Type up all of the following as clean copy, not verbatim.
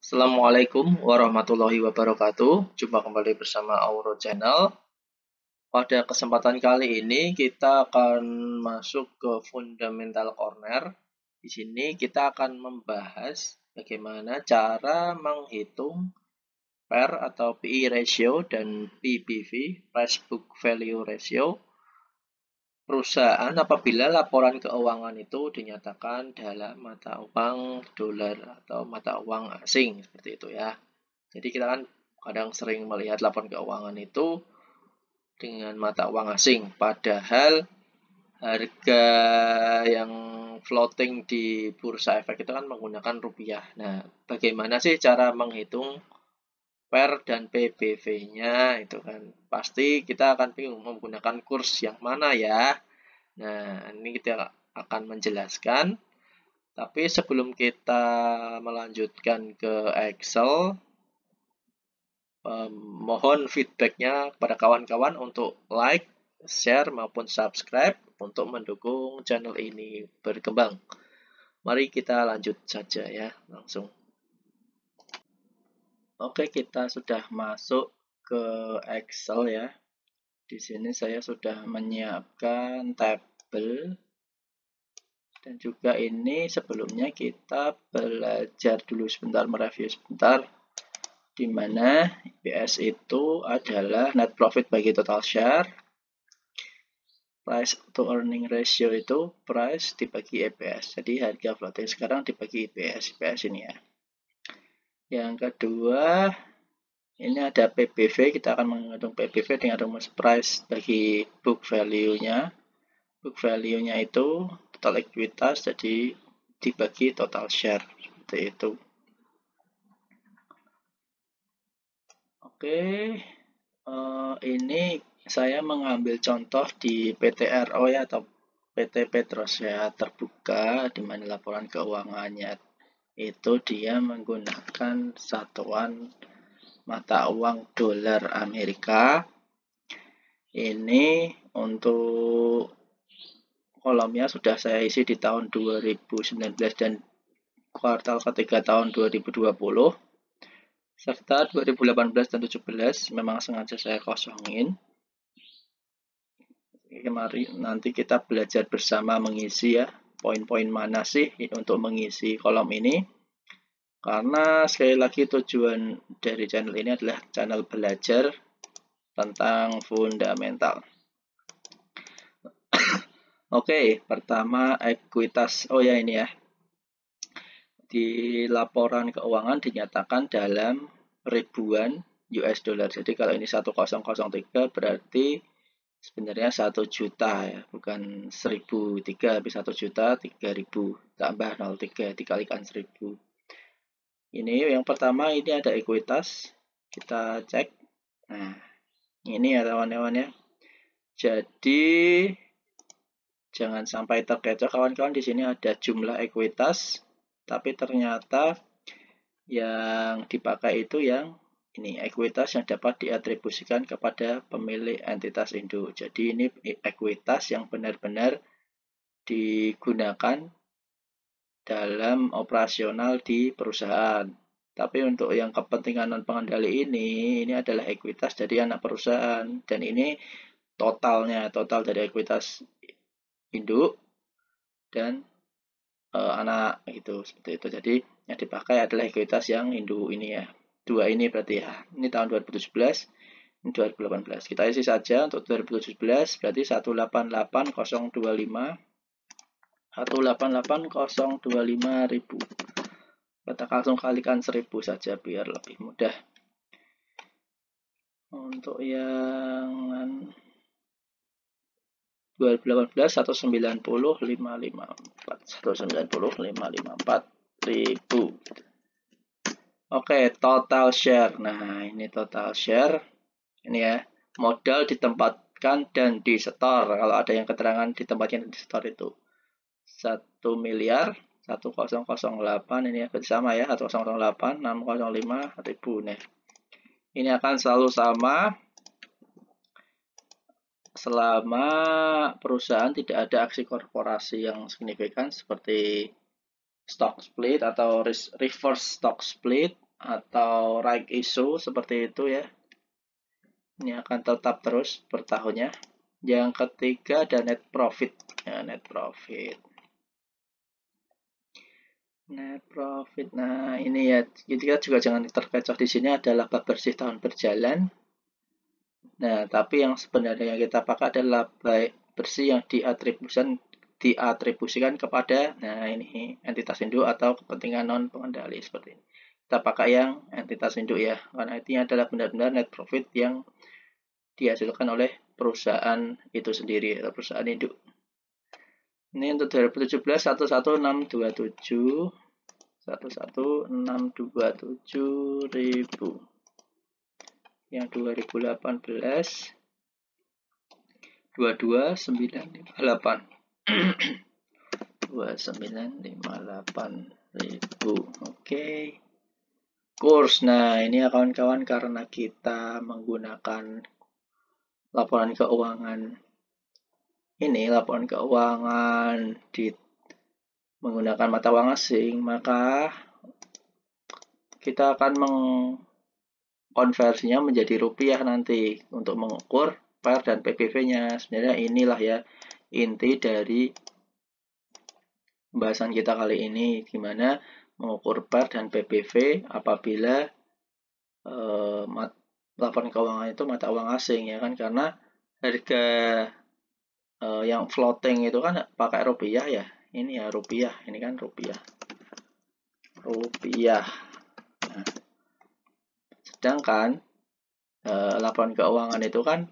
Assalamualaikum warahmatullahi wabarakatuh. Jumpa kembali bersama Auro Channel. Pada kesempatan kali ini kita akan masuk ke Fundamental Corner. Di sini kita akan membahas bagaimana cara menghitung PER atau PE ratio dan PBV, Price Book Value Ratio, perusahaan apabila laporan keuangan itu dinyatakan dalam mata uang dolar atau mata uang asing, seperti itu ya. Jadi kita kan kadang sering melihat laporan keuangan itu dengan mata uang asing, padahal harga yang floating di bursa efek itu kan menggunakan rupiah. Nah, bagaimana sih cara menghitung PER dan PBV-nya itu kan? Pasti kita akan bingung menggunakan kurs yang mana ya. Nah, ini kita akan menjelaskan. Tapi sebelum kita melanjutkan ke Excel, mohon feedbacknya kepada kawan-kawan untuk like, share, maupun subscribe untuk mendukung channel ini berkembang. Mari kita lanjut saja ya, langsung. Oke, kita sudah masuk ke Excel ya. Di sini saya sudah menyiapkan tabel. Dan juga ini sebelumnya kita belajar dulu sebentar, mereview sebentar, di mana EPS itu adalah net profit bagi total share. Price to earning ratio itu price dibagi EPS. Jadi harga floating sekarang dibagi EPS. EPS ini ya. Yang kedua, ini ada PBV. Kita akan menghitung PBV dengan rumus price bagi book value-nya. Book value-nya itu total ekuitas, jadi dibagi total share. Seperti itu. Oke, ini saya mengambil contoh di PTRO ya, atau PT Petrosia Terbuka, di mana laporan keuangannya itu dia menggunakan satuan mata uang dolar Amerika. Ini untuk kolomnya sudah saya isi di tahun 2019 dan kuartal ketiga tahun 2020. Serta 2018 dan 2017 memang sengaja saya kosongin. Mari nanti kita belajar bersama mengisi ya, poin-poin mana sih untuk mengisi kolom ini. Karena sekali lagi tujuan dari channel ini adalah channel belajar tentang fundamental. Oke, pertama ekuitas. Oh ya, ini ya. Di laporan keuangan dinyatakan dalam ribuan US dollar. Jadi kalau ini 1003 berarti sebenarnya 1 juta ya, bukan 1003, tapi 1 juta 3000 tambah 03 dikalikan 1000. Ini yang pertama, ini ada ekuitas. Kita cek. Nah, ini ya kawan-kawan ya. Jadi jangan sampai terkecoh kawan-kawan, di sini ada jumlah ekuitas, tapi ternyata yang dipakai itu yang ini ekuitas yang dapat diatribusikan kepada pemilik entitas induk. Jadi ini ekuitas yang benar-benar digunakan dalam operasional di perusahaan. Tapi untuk yang kepentingan non pengendali ini adalah ekuitas dari anak perusahaan, dan ini totalnya, total dari ekuitas induk dan anak itu, seperti itu. Jadi yang dipakai adalah ekuitas yang induk ini ya. Dua ini berarti ya. Ini tahun 2017, ini 2018. Kita isi saja untuk 2017 berarti 188.025 188.025.000. Kita langsung kalikan 1000 saja biar lebih mudah. Untuk yang 2018 190.554 Oke, total share. Nah, ini total share. Ini ya, modal ditempatkan dan disetor. Kalau ada yang keterangan ditempatkan dan disetor itu 1 miliar 1008, ini ya sama ya, 1008.605.000 nih. Ini akan selalu sama selama perusahaan tidak ada aksi korporasi yang signifikan seperti stock split atau reverse stock split atau right issue seperti itu ya. Ini akan tetap terus per tahunnya. Yang ketiga ada net profit. Ya, net profit. Net profit. Nah, ini ya, kita juga jangan terkecoh di sini ada laba bersih tahun berjalan. Nah, tapi yang sebenarnya kita pakai adalah laba bersih yang diatribusikan kepada, nah ini entitas induk atau kepentingan non pengendali seperti ini. Kita pakai yang entitas induk ya, karena ini adalah benar-benar net profit yang dihasilkan oleh perusahaan itu sendiri atau perusahaan induk. Ini untuk 2017 11627 11627.000. Yang 2018 22958 2958.000. Oke. Kurs. Nah, ini ya kawan-kawan, karena kita menggunakan laporan keuangan menggunakan mata uang asing, maka kita akan mengkonversinya menjadi rupiah nanti untuk mengukur PER dan PBV-nya. Sebenarnya inilah ya inti dari pembahasan kita kali ini, gimana mengukur PER dan PBV apabila laporan keuangan itu mata uang asing ya kan, karena harga yang floating itu kan pakai rupiah ya. Ini ya rupiah, ini kan rupiah. Nah, sedangkan laporan keuangan itu kan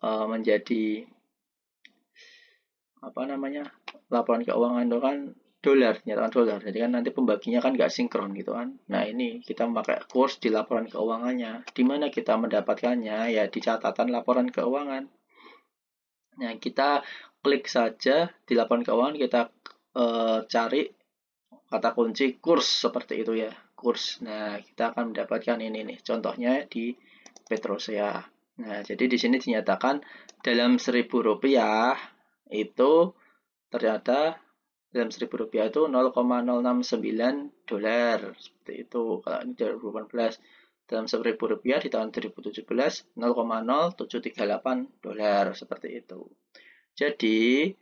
menjadi laporan keuangan itu kan dolar, nyatakan dolar. Jadi kan nanti pembaginya kan nggak sinkron gitu kan. Nah, ini kita memakai kurs di laporan keuangannya. Di mana kita mendapatkannya? Ya di catatan laporan keuangan. Nah, kita klik saja di laporan keuangan, kita cari kata kunci kurs seperti itu ya, kurs. Nah, kita akan mendapatkan ini nih, contohnya di Petrosea. Nah, jadi di sini dinyatakan dalam Rp1.000 itu ternyata dalam Rp1.000 itu 0,069 dolar seperti itu. Kalau ini 2018 dalam Rp1.000 di tahun 2017 0,0738 dolar seperti itu. Jadi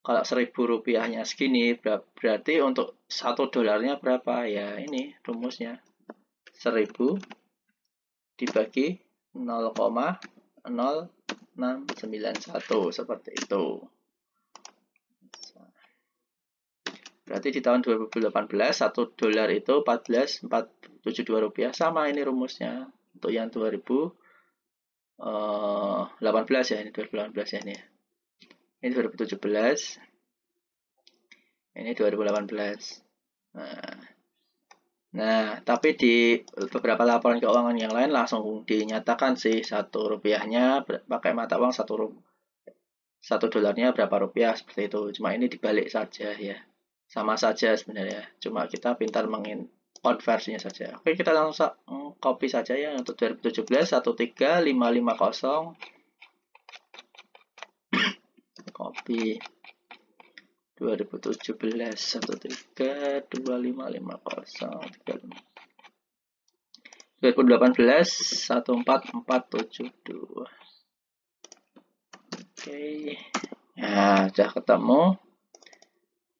kalau Rp1.000-nya segini, berarti untuk 1 dolarnya berapa? Ya ini rumusnya, 1000 dibagi 0,0691 seperti itu. Berarti di tahun 2018 1 dolar itu 14.472 rupiah. Sama ini rumusnya untuk yang 2018 ya, ini 2018 ya ini ya. Ini 2017. Ini 2018. Nah, tapi di beberapa laporan keuangan yang lain langsung dinyatakan sih 1 rupiahnya pakai mata uang 1 dolarnya berapa rupiah seperti itu. Cuma ini dibalik saja ya. Sama saja sebenarnya. Cuma kita pintar konversinya saja. Oke, kita langsung copy saja ya untuk 2017 13550. Copy 2017 132550 2018 14472. Oke. Nah, sudah ketemu.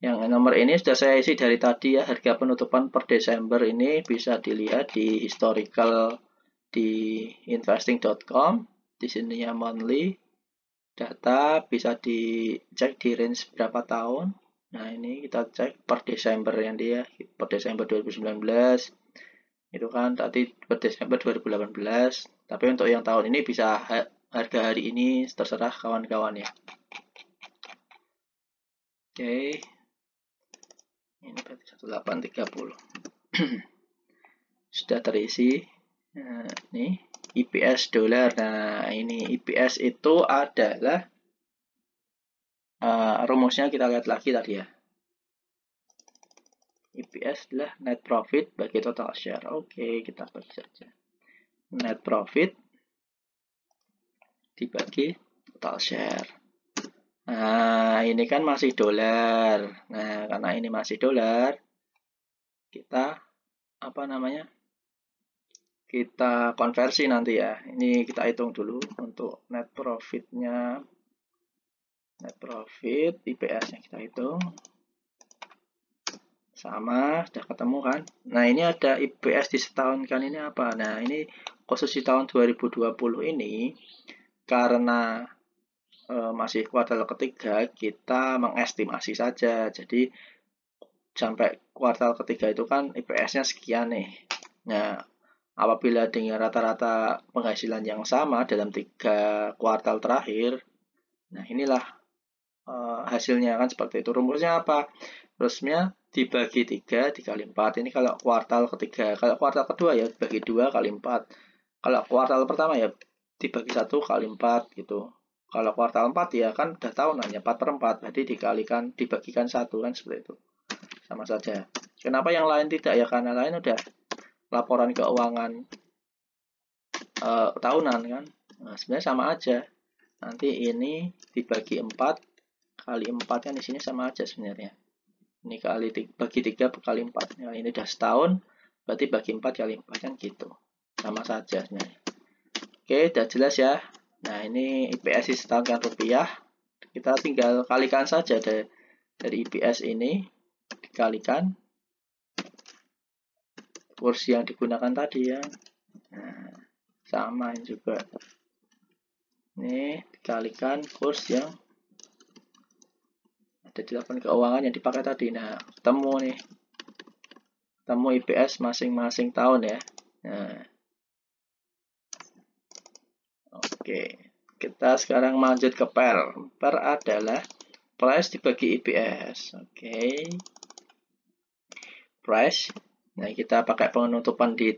Yang nomor ini sudah saya isi dari tadi ya, harga penutupan per Desember ini bisa dilihat di historical di investing.com. Di sini ya monthly data bisa dicek di range berapa tahun. Nah, ini kita cek per Desember yang dia per Desember 2019. Itu kan tadi per Desember 2018. Tapi untuk yang tahun ini bisa harga hari ini, terserah kawan-kawan ya. Oke. Ini berarti 1830. Sudah terisi. Nah, ini EPS dolar. Nah, ini EPS itu adalah rumusnya kita lihat lagi tadi ya. EPS adalah net profit bagi total share. Oke, kita bagi saja. Net profit dibagi total share. Nah, ini kan masih dolar. Nah, karena ini masih dolar, kita apa namanya, kita konversi nanti ya. Ini kita hitung dulu untuk net profitnya, net profit IPS-nya kita hitung. Sama, sudah ketemu kan. Nah, ini ada IPS di setahun kan, ini apa? Nah, ini khusus di tahun 2020 ini, karena masih kuartal ketiga, kita mengestimasi saja. Jadi, sampai kuartal ketiga itu kan IPS-nya sekian nih. Nah, apabila dengan rata-rata penghasilan yang sama dalam 3 kuartal terakhir, nah inilah hasilnya kan seperti itu. Rumusnya apa? Rumusnya dibagi 3 dikali 4. Ini kalau kuartal ketiga. Kalau kuartal kedua ya dibagi 2 kali 4. Kalau kuartal pertama ya dibagi 1 kali 4 gitu. Kalau kuartal 4 ya kan udah tahunannya 4/4. Berarti dibagikan 1 kan seperti itu. Sama saja. Kenapa yang lain tidak? Ya karena lain udah laporan keuangan tahunan kan. Nah, sebenarnya sama aja. Nanti ini dibagi 4 kali 4 kan di sini sama aja sebenarnya. Ini bagi 3 kali 4. Nah, ini udah setahun, berarti bagi 4 kali 4 kan gitu. Sama saja sebenarnya. Oke, udah jelas ya. Nah, ini IPS setahun kan rupiah. Kita tinggal kalikan saja dari IPS ini, dikalikan kurs yang digunakan tadi ya. Nah, sama juga. Ini dikalikan kurs yang ada di laporan keuangan yang dipakai tadi. Nah, ketemu nih. Ketemu IPS masing-masing tahun ya. Nah, oke. Kita sekarang lanjut ke PER. PER adalah price dibagi IPS. Oke. Price. Nah, kita pakai penutupan di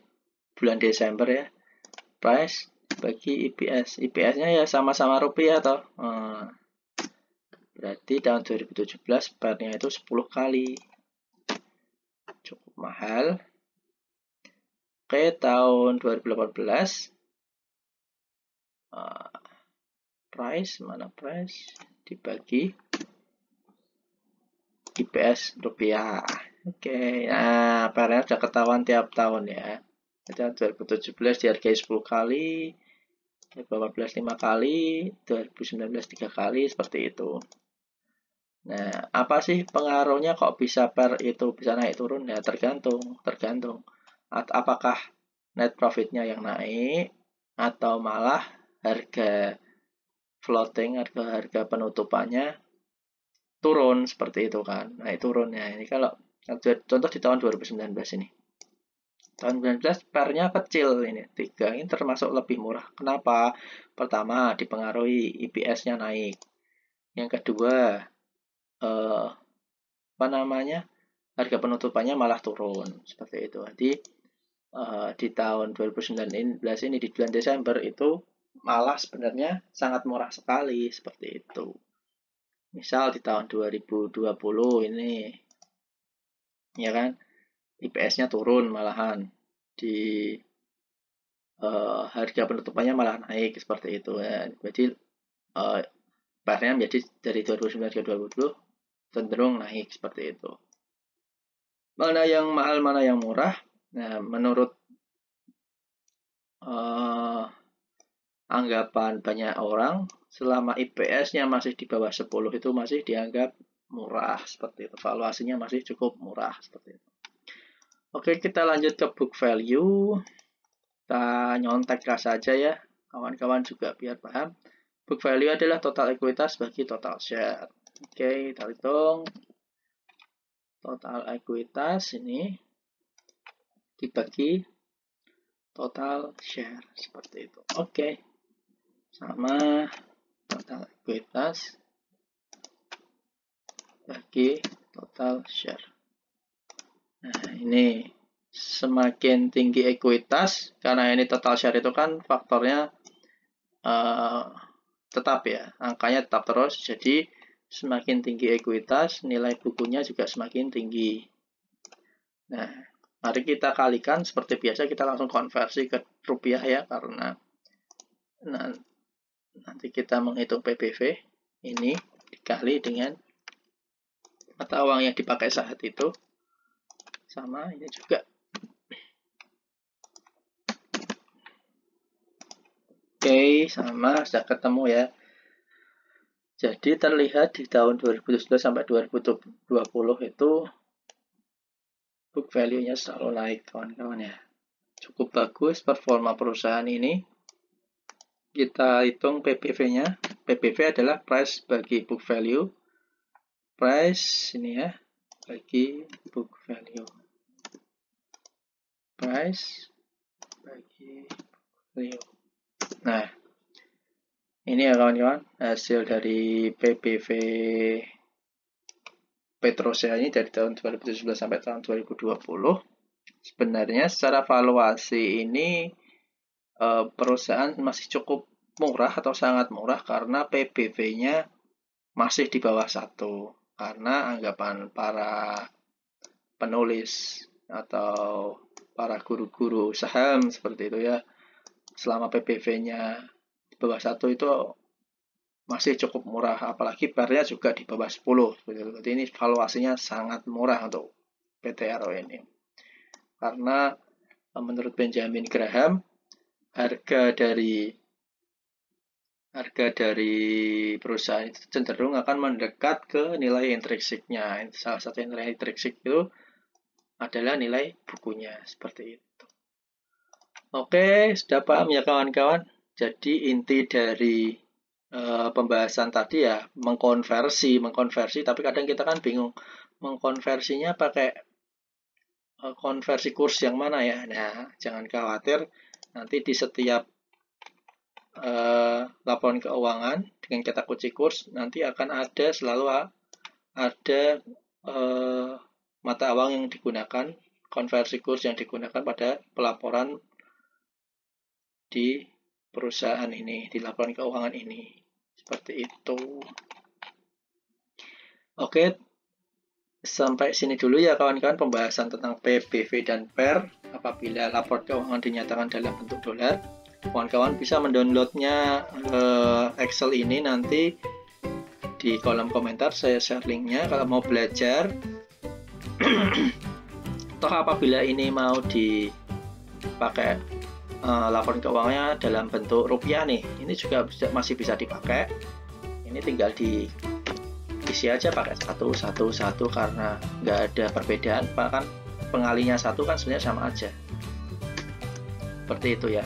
bulan Desember ya. Price bagi IPS. IPS-nya ya sama-sama rupiah toh. Nah, berarti tahun 2017 PER-nya itu 10 kali. Cukup mahal. Oke, tahun 2018 price, mana price dibagi IPS rupiah. Oke, nah PR-nya sudah ketahuan tiap tahun ya. Jadi 2017 dihargai 10 kali, 2018 5 kali, 2019 3 kali, seperti itu. Nah, apa sih pengaruhnya kok bisa PER itu bisa naik turun? Ya tergantung. Apakah net profitnya yang naik, atau malah harga floating, harga penutupannya turun seperti itu kan. Naik turunnya. Ini kalau contoh di tahun 2019 ini. Tahun 2019 PER-nya kecil ini, 3 ini termasuk lebih murah. Kenapa? Pertama, dipengaruhi IPS-nya naik. Yang kedua, apa namanya? Harga penutupannya malah turun seperti itu. Jadi di tahun 2019 ini di bulan Desember itu malah sebenarnya sangat murah sekali seperti itu. Misal di tahun 2020 ini, ya kan, IPS-nya turun malahan, di harga penutupannya malah naik seperti itu ya. Jadi PER-nya menjadi dari 2019 ke 2020 cenderung naik seperti itu. Mana yang mahal, mana yang murah? Nah, menurut anggapan banyak orang, selama IPS-nya masih di bawah 10 itu masih dianggap murah seperti itu. Valuasinya masih cukup murah seperti itu. Oke, kita lanjut ke book value. Kita nyontek saja ya, kawan-kawan juga biar paham. Book value adalah total ekuitas bagi total share. Oke, kita hitung. Total ekuitas ini dibagi total share seperti itu. Oke. Sama total ekuitas bagi total share. Nah, ini semakin tinggi ekuitas, karena ini total share itu kan faktornya tetap ya, angkanya tetap terus, jadi semakin tinggi ekuitas, nilai bukunya juga semakin tinggi. Nah, mari kita kalikan seperti biasa, kita langsung konversi ke rupiah ya, karena nanti kita menghitung PBV ini dikali dengan mata uang yang dipakai saat itu, sama ini juga lagi, sama sudah ketemu ya. Jadi terlihat di tahun 2019 sampai 2020 itu book value-nya selalu naik kawan-kawan ya. Cukup bagus performa perusahaan ini. Kita hitung PBV-nya. PBV adalah price bagi book value. Price ini ya, bagi book value. Price bagi book value. Nah, ini ya kawan-kawan, hasil dari PBV Petrosia ini dari tahun 2017 sampai tahun 2020. Sebenarnya secara valuasi ini perusahaan masih cukup murah atau sangat murah karena PBV-nya masih di bawah 1. Karena anggapan para penulis atau para guru-guru saham seperti itu ya, selama PBV-nya di bawah 1 itu masih cukup murah, apalagi PER-nya juga di bawah 10. Jadi ini valuasinya sangat murah untuk PTRO ini. Karena menurut Benjamin Graham, harga dari perusahaan itu cenderung akan mendekat ke nilai intrinsiknya. Salah satu nilai intrinsik itu adalah nilai bukunya, seperti itu. Oke, sudah paham ya kawan-kawan? Jadi inti dari pembahasan tadi ya mengkonversi, tapi kadang kita kan bingung mengkonversinya pakai konversi kurs yang mana ya. Nah, jangan khawatir, nanti di setiap laporan keuangan dengan kita kunci kurs nanti akan ada selalu ada mata uang yang digunakan, konversi kurs yang digunakan pada pelaporan di perusahaan ini, di laporan keuangan ini, seperti itu. Oke, sampai sini dulu ya kawan-kawan pembahasan tentang PBV dan PER apabila laporan keuangan dinyatakan dalam bentuk dolar. Kawan-kawan bisa mendownloadnya Excel ini nanti di kolom komentar, saya share linknya kalau mau belajar. Toh apabila ini mau dipakai laporan keuangannya dalam bentuk rupiah nih, ini juga masih bisa dipakai. Ini tinggal diisi aja pakai 1 karena nggak ada perbedaan, bahkan pengalinya 1 kan sebenarnya sama aja. Seperti itu ya.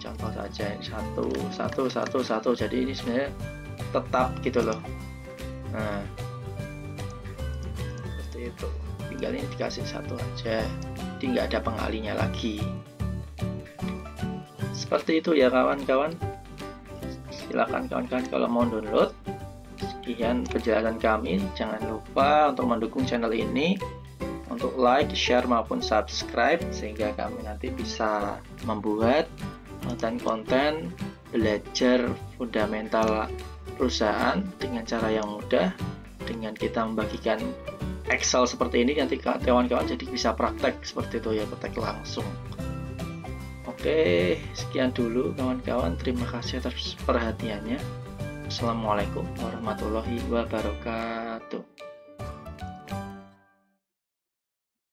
Contoh saja ini 1 jadi ini sebenarnya tetap gitu loh. Nah, seperti itu, tinggal ini dikasih 1 aja, jadi nggak ada pengalinya lagi. Seperti itu ya kawan-kawan. Silakan kawan-kawan kalau mau download. Sekian penjelasan kami, jangan lupa untuk mendukung channel ini, untuk like, share maupun subscribe sehingga kami nanti bisa membuat konten-konten belajar fundamental perusahaan dengan cara yang mudah, dengan kita membagikan Excel seperti ini, nanti kawan-kawan jadi bisa praktek seperti itu ya, praktek langsung. Oke, sekian dulu kawan-kawan, terima kasih atas perhatiannya. Assalamualaikum warahmatullahi wabarakatuh.